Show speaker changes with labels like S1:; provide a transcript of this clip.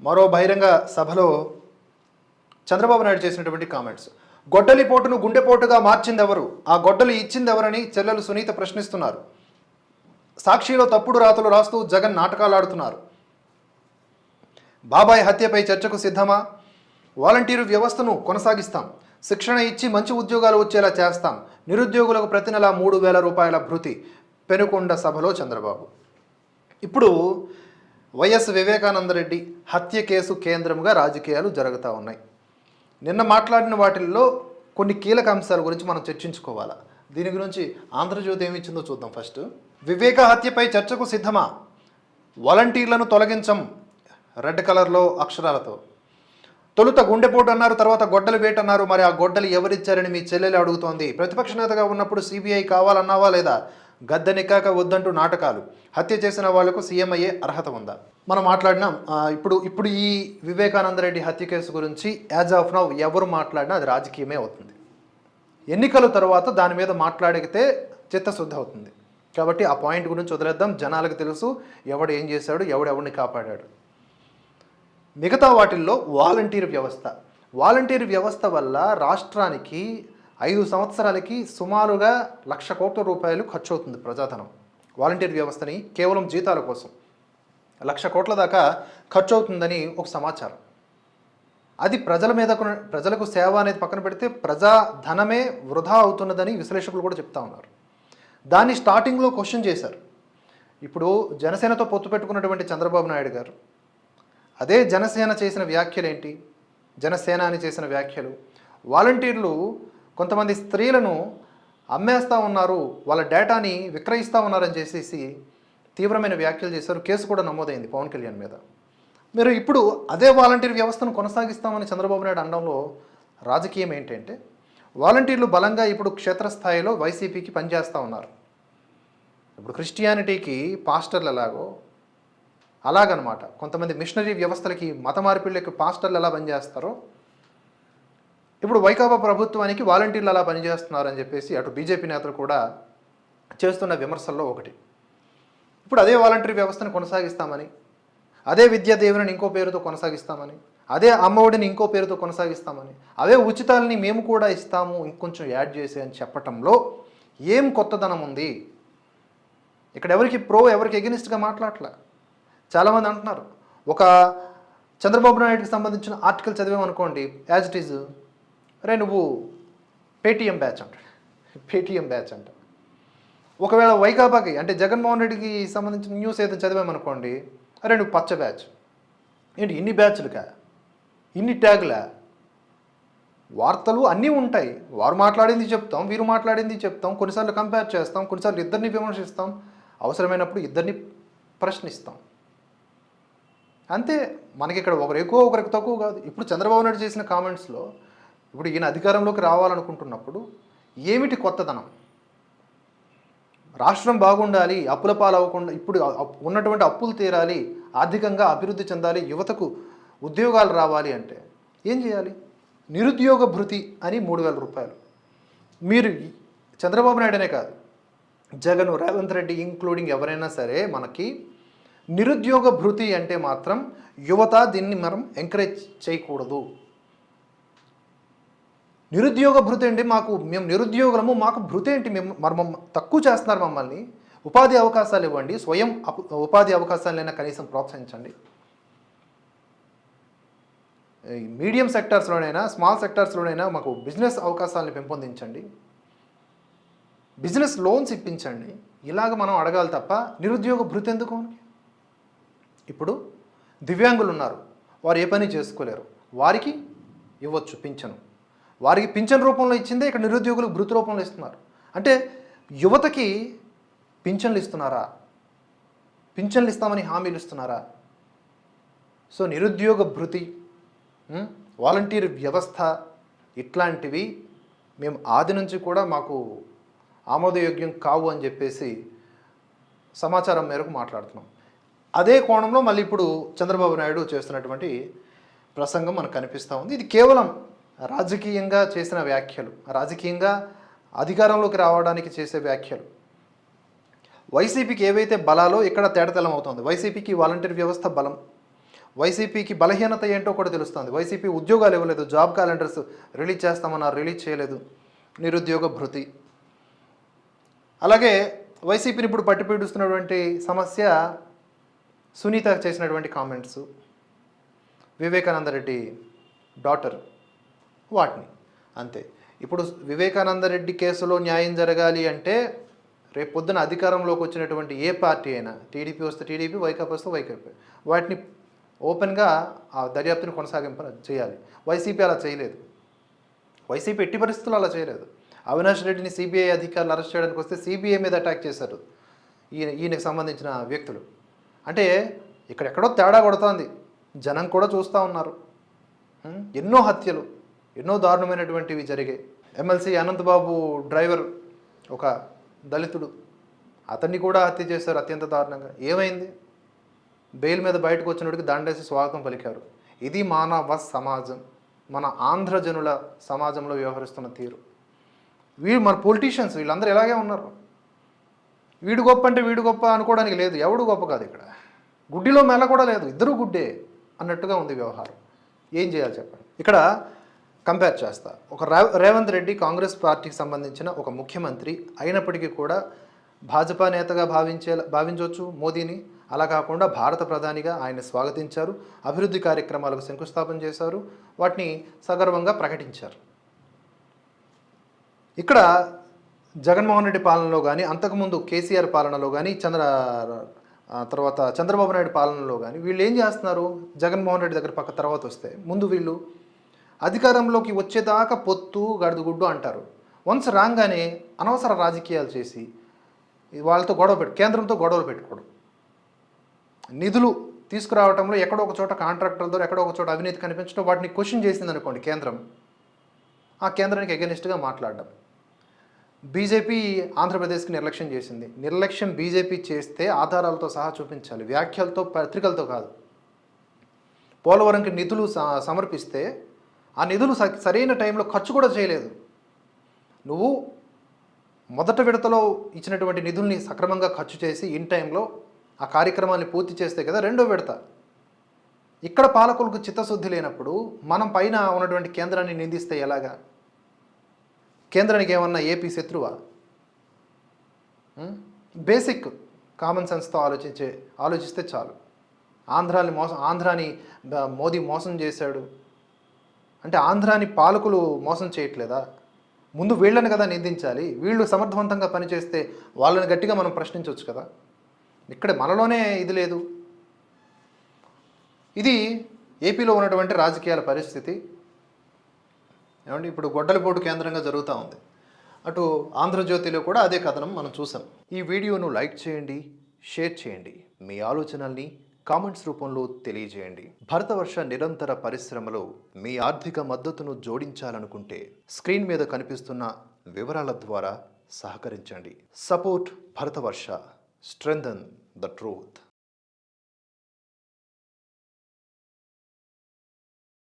S1: మరో బహిరంగ సభలో చంద్రబాబు నాయుడు చేసినటువంటి కామెంట్స్. గొడ్డలి పోటును గుండెపోటుగా మార్చిందెవరు, ఆ గొడ్డలి ఇచ్చిందెవరని చెల్లెలు సునీత ప్రశ్నిస్తున్నారు. సాక్షిలో తప్పుడు రాతలు రాస్తూ జగన్ నాటకాలు ఆడుతున్నారు. బాబాయ్ హత్యపై చర్చకు సిద్ధమా, వాలంటీరు వ్యవస్థను కొనసాగిస్తాం, శిక్షణ ఇచ్చి మంచి ఉద్యోగాలు వచ్చేలా చేస్తాం, నిరుద్యోగులకు ప్రతి నెల 3,000 రూపాయల భృతి, పెనుకొండ సభలో చంద్రబాబు. ఇప్పుడు వైఎస్ వివేకానందరెడ్డి హత్య కేసు కేంద్రంగా రాజకీయాలు జరుగుతూ ఉన్నాయి. నిన్న మాట్లాడిన వాటిల్లో కొన్ని కీలక అంశాల గురించి మనం చర్చించుకోవాలా. దీని గురించి ఆంధ్రజ్యోతి ఏమిచ్చిందో చూద్దాం. ఫస్ట్, వివేక హత్యపై చర్చకు సిద్ధమా, వాలంటీర్లను తొలగించం, రెడ్ కలర్లో అక్షరాలతో. తొలుత గుండెపోటు అన్నారు, తర్వాత గొడ్డలి వేట అన్నారు. మరి ఆ గొడ్డలి ఎవరిచ్చారని మీ చెల్లెలు అడుగుతోంది. ప్రతిపక్ష నేతగా ఉన్నప్పుడు సిబిఐ కావాలన్నావా లేదా? గద్దెనెక్కాక వద్దంటూ నాటకాలు. హత్య చేసిన వాళ్లకు సీఎం అయ్యే అర్హత ఉందా? మనం మాట్లాడినాం. ఇప్పుడు ఈ వివేకానందరెడ్డి హత్య కేసు గురించి యాజ్ ఆఫ్ నౌ ఎవరు మాట్లాడినా అది రాజకీయమే అవుతుంది. ఎన్నికల తర్వాత దాని మీద మాట్లాడితే చిత్తశుద్ధి అవుతుంది. కాబట్టి ఆ పాయింట్ గురించి వదిలేద్దాం. జనాలకు తెలుసు ఎవడు ఏం చేశాడు, ఎవడిని కాపాడాడు. మిగతా వాటిల్లో వాలంటీర్ వ్యవస్థ వల్ల రాష్ట్రానికి 5 సంవత్సరాలకి సుమారుగా 1,00,000 కోట్ల రూపాయలు ఖర్చు అవుతుంది ప్రజాధనం. వాలంటీర్ వ్యవస్థని కేవలం జీతాల కోసం 1,00,000 కోట్ల దాకా ఖర్చు అవుతుందని ఒక సమాచారం. అది ప్రజలకు సేవ అనేది పక్కన పెడితే ప్రజాధనమే వృధా అవుతున్నదని విశ్లేషకులు కూడా చెప్తా ఉన్నారు. దాన్ని స్టార్టింగ్లో క్వశ్చన్ చేశారు. ఇప్పుడు జనసేనతో పొత్తు పెట్టుకున్నటువంటి చంద్రబాబు నాయుడు గారు అదే జనసేన చేసిన వ్యాఖ్యలు ఏంటి? జనసేన అని చేసిన వ్యాఖ్యలు, వాలంటీర్లు కొంతమంది స్త్రీలను అమ్మేస్తూ ఉన్నారు, వాళ్ళ డేటాని విక్రయిస్తూ ఉన్నారని చేసేసి తీవ్రమైన వ్యాఖ్యలు చేశారు. కేసు కూడా నమోదైంది పవన్ కళ్యాణ్ మీద. మీరు ఇప్పుడు అదే వాలంటీర్ వ్యవస్థను కొనసాగిస్తామని చంద్రబాబు నాయుడు అనడంలో రాజకీయం ఏంటంటే, వాలంటీర్లు బలంగా ఇప్పుడు క్షేత్రస్థాయిలో వైసీపీకి పనిచేస్తూ ఉన్నారు. ఇప్పుడు క్రిస్టియానిటీకి పాస్టర్లు ఎలాగో అలాగనమాట. కొంతమంది మిషనరీ వ్యవస్థలకి, మత మార్పిళ్ళకి పాస్టర్లు ఎలా పనిచేస్తారో ఇప్పుడు వైకాపా ప్రభుత్వానికి వాలంటీర్లు అలా పనిచేస్తున్నారని చెప్పేసి అటు బీజేపీ నేతలు కూడా చేస్తున్న విమర్శల్లో ఒకటి. ఇప్పుడు అదే వాలంటీర్ వ్యవస్థను కొనసాగిస్తామని, అదే విద్యా దీవెనని ఇంకో పేరుతో కొనసాగిస్తామని, అదే అమ్మఒడిని ఇంకో పేరుతో కొనసాగిస్తామని, అవే ఉచితాలని మేము కూడా ఇస్తాము ఇంకొంచెం యాడ్ చేసి అని చెప్పటంలో ఏం కొత్తదనం ఉంది? ఇక్కడ ఎవరికి ఎవరికి ఎగనిస్ట్గా మాట్లాడలే. చాలామంది అంటున్నారు, ఒక చంద్రబాబు నాయుడుకి సంబంధించిన ఆర్టికల్ చదివామనుకోండి, యాజ్ ఇట్ ఈజ్, అరే నువ్వు పేటీఎం బ్యాచ్ అంట. ఒకవేళ వైకాపాకి అంటే జగన్మోహన్ రెడ్డికి సంబంధించిన న్యూస్ ఏదైనా చదివామనుకోండి, అరే నువ్వు పచ్చ బ్యాచ్. ఏంటి ఇన్ని బ్యాచ్లుగా, ఇన్ని ట్యాగులా? వార్తలు అన్నీ ఉంటాయి. వారు మాట్లాడింది చెప్తాం, వీరు మాట్లాడింది చెప్తాం, కొన్నిసార్లు కంపేర్ చేస్తాం, కొన్నిసార్లు ఇద్దరిని విమర్శిస్తాం, అవసరమైనప్పుడు ఇద్దరిని ప్రశ్నిస్తాం. అంతే. మనకి ఇక్కడ ఒకరు ఎక్కువ ఒకరికి తక్కువ కాదు. ఇప్పుడు చంద్రబాబు నాయుడు చేసిన కామెంట్స్లో ఇప్పుడు ఈయన అధికారంలోకి రావాలనుకుంటున్నప్పుడు ఏమిటి కొత్తదనం? రాష్ట్రం బాగుండాలి, అప్పుల పాలవ్వకుండా, ఇప్పుడు ఉన్నటువంటి అప్పులు తీరాలి, ఆర్థికంగా అభివృద్ధి చెందాలి, యువతకు ఉద్యోగాలు రావాలి అంటే ఏం చేయాలి? నిరుద్యోగ భృతి అని 3,000 రూపాయలు. మీరు చంద్రబాబు నాయుడునే కాదు, జగన్, రేవంత్ రెడ్డి ఇంక్లూడింగ్ ఎవరైనా సరే మనకి నిరుద్యోగ భృతి అంటే మాత్రం యువత దీన్ని మనం ఎంకరేజ్ చేయకూడదు. నిరుద్యోగ భృతి అండి, మేము నిరుద్యోగులము, మాకు భృతి ఏంటి? మేము తక్కువ చేస్తున్నారు మమ్మల్ని. ఉపాధి అవకాశాలు ఇవ్వండి, స్వయం ఉపాధి అవకాశాలైనా కనీసం ప్రోత్సహించండి. మీడియం సెక్టార్స్లోనైనా, స్మాల్ సెక్టార్స్లోనైనా మాకు బిజినెస్ అవకాశాలను పెంపొందించండి, బిజినెస్ లోన్స్ ఇప్పించండి. ఇలాగ మనం అడగాలి తప్ప నిరుద్యోగ భృతి ఎందుకు? ఇప్పుడు దివ్యాంగులు ఉన్నారు, వారు ఏ పని చేసుకోలేరు, వారికి ఇవ్వచ్చు పింఛను. వారికి పింఛన్ రూపంలో ఇచ్చిందే ఇక్కడ నిరుద్యోగులకు భృతి రూపంలో ఇస్తున్నారు. అంటే యువతకి పింఛన్లు ఇస్తున్నారా? పింఛన్లు ఇస్తామని హామీలు ఇస్తున్నారా? సో నిరుద్యోగ భృతి, వాలంటీర్ వ్యవస్థ ఇట్లాంటివి మేము ఆది నుంచి కూడా మాకు ఆమోదయోగ్యం కావు అని చెప్పేసి సమాచారం మేరకు మాట్లాడుతున్నాం. అదే కోణంలో మళ్ళీ ఇప్పుడు చంద్రబాబు నాయుడు చేస్తున్నటువంటి ప్రసంగం మనకు కనిపిస్తూ ఉంది. ఇది కేవలం రాజకీయంగా చేసిన వ్యాఖ్యలు, రాజకీయంగా అధికారంలోకి రావడానికి చేసే వ్యాఖ్యలు. వైసీపీకి ఏవైతే బలాలో ఇక్కడ తేటతెల్లం అవుతుంది. వైసీపీకి వాలంటీర్ వ్యవస్థ బలం, వైసీపీకి బలహీనత ఏంటో కూడా తెలుస్తుంది. వైసీపీ ఉద్యోగాలు ఇవ్వలేదు, జాబ్ క్యాలెండర్స్ రిలీజ్ చేస్తామన్నారు, రిలీజ్ చేయలేదు, నిరుద్యోగ భృతి. అలాగే వైసీపీని ఇప్పుడు పట్టిపీడుస్తున్నటువంటి సమస్య సునీత చేసినటువంటి కామెంట్స్, వివేకానంద రెడ్డి డాటర్, వాటిని అంతే. ఇప్పుడు వివేకానంద రెడ్డి కేసులో న్యాయం జరగాలి అంటే రేపు పొద్దున అధికారంలోకి వచ్చినటువంటి ఏ పార్టీ అయినా, టీడీపీ వస్తే టీడీపీ, వైకాపా వస్తే వైకాపా, వాటిని ఓపెన్గా ఆ దర్యాప్తుని కొనసాగింప చేయాలి. వైసీపీ అలా చేయలేదు. వైసీపీ ఎట్టి పరిస్థితుల్లో అలా చేయలేదు. అవినాష్ రెడ్డిని సిబిఐ అధికారులు అరెస్ట్ చేయడానికి వస్తే సిబిఐ మీద అటాక్ చేశారు ఈయనకు సంబంధించిన వ్యక్తులు. అంటే ఇక్కడెక్కడో తేడా కొడుతోంది, జనం కూడా చూస్తూ ఉన్నారు. ఎన్నో హత్యలు, ఎన్నో దారుణమైనటువంటివి జరిగాయి. ఎమ్మెల్సీ అనంతబాబు డ్రైవర్ ఒక దళితుడు, అతన్ని కూడా హత్య చేశారు అత్యంత దారుణంగా. ఏమైంది? బెయిల్ మీద బయటకు వచ్చినోడికి దండేసి స్వాగతం పలికారు. ఇది మానవ సమాజం, మన ఆంధ్రజనుల సమాజంలో వ్యవహరిస్తున్న తీరు. మన పొలిటీషియన్స్ వీళ్ళందరూ ఇలాగే ఉన్నారు. వీడు గొప్ప అంటే వీడు గొప్ప అనుకోవడానికి లేదు, ఎవడు గొప్ప కాదు. ఇక్కడ గుడ్డిలో మెల్ల కూడా లేదు, ఇద్దరు గుడ్డే అన్నట్టుగా ఉంది వ్యవహారం. ఏం చేయాలి చెప్పండి? ఇక్కడ కంపేర్ చేస్తా. ఒక రేవంత్ రెడ్డి కాంగ్రెస్ పార్టీకి సంబంధించిన ఒక ముఖ్యమంత్రి అయినప్పటికీ కూడా భాజపా నేతగా భావించవచ్చు మోదీని. అలా కాకుండా భారత ప్రధానిగా ఆయన స్వాగతించారు, అభివృద్ధి కార్యక్రమాలకు శంకుస్థాపన చేశారు, వాటిని సగర్వంగా ప్రకటించారు. ఇక్కడ జగన్మోహన్ రెడ్డి పాలనలో కానీ, అంతకుముందు కేసీఆర్ పాలనలో కానీ, తర్వాత చంద్రబాబు నాయుడు పాలనలో కానీ వీళ్ళు ఏం చేస్తున్నారు? జగన్మోహన్ రెడ్డి దగ్గర పక్క తర్వాత వస్తే ముందు వీళ్ళు అధికారంలోకి వచ్చేదాకా పొత్తు గడుదుగుడ్డు అంటారు. వన్స్ రాగానే అనవసర రాజకీయాలు చేసి వాళ్ళతో కేంద్రంతో గొడవలు పెట్టుకోవడం, నిధులు తీసుకురావడంలో ఎక్కడో ఒక చోట కాంట్రాక్టర్ల ద్వారా ఎక్కడో ఒక చోట అవినీతి కనిపించడం, వాటిని క్వశ్చన్ చేసింది అనుకోండి కేంద్రం, ఆ కేంద్రానికి ఎగెనిస్ట్గా మాట్లాడడం. బీజేపీ ఆంధ్రప్రదేశ్కి నిర్లక్ష్యం చేసింది. నిర్లక్ష్యం బీజేపీ చేస్తే ఆధారాలతో సహా చూపించాలి, వ్యాఖ్యలతో, పత్రికలతో కాదు. పోలవరంకి నిధులు సమర్పిస్తే ఆ నిధులు సరైన టైంలో ఖర్చు కూడా చేయలేదు. నువ్వు మొదట విడతలో ఇచ్చినటువంటి నిధుల్ని సక్రమంగా ఖర్చు చేసి ఇన్ టైంలో ఆ కార్యక్రమాన్ని పూర్తి చేస్తే కదా రెండో విడత. ఇక్కడ పాలకులకు చిత్తశుద్ధి లేనప్పుడు మనం పైన ఉన్నటువంటి కేంద్రాన్ని నిందిస్తే ఎలాగా? కేంద్రానికి ఏమన్నా ఏపీ శత్రువా? బేసిక్ కామన్ సెన్స్తో ఆలోచిస్తే చాలు. ఆంధ్రాని మోదీ మోసం చేశాడు అంటే ఆంధ్రాని పాలకులు మోసం చేయట్లేదా? ముందు వీళ్ళని కదా నిందించాలి. వీళ్ళు సమర్థవంతంగా పనిచేస్తే వాళ్ళని గట్టిగా మనం ప్రశ్నించవచ్చు కదా. ఇక్కడ మనలోనే ఇది లేదు. ఇది ఏపీలో ఉన్నటువంటి రాజకీయాల పరిస్థితి. ఏమంటే ఇప్పుడు గొడ్డలిపోటు కేంద్రంగా జరుగుతూ ఉంది. అటు ఆంధ్రజ్యోతిలో కూడా అదే కథనం మనం చూసాం. ఈ వీడియోను లైక్ చేయండి, షేర్ చేయండి, మీ ఆలోచనల్ని కామెంట్స్ రూపంలో తెలియజేయండి. భరతవర్ష నిరంతర పరిశ్రమలో మీ ఆర్థిక మద్దతును జోడించాలనుకుంటే స్క్రీన్ మీద కనిపిస్తున్న వివరాల ద్వారా సహకరించండి. Support Bharatavarsha, strengthen the truth.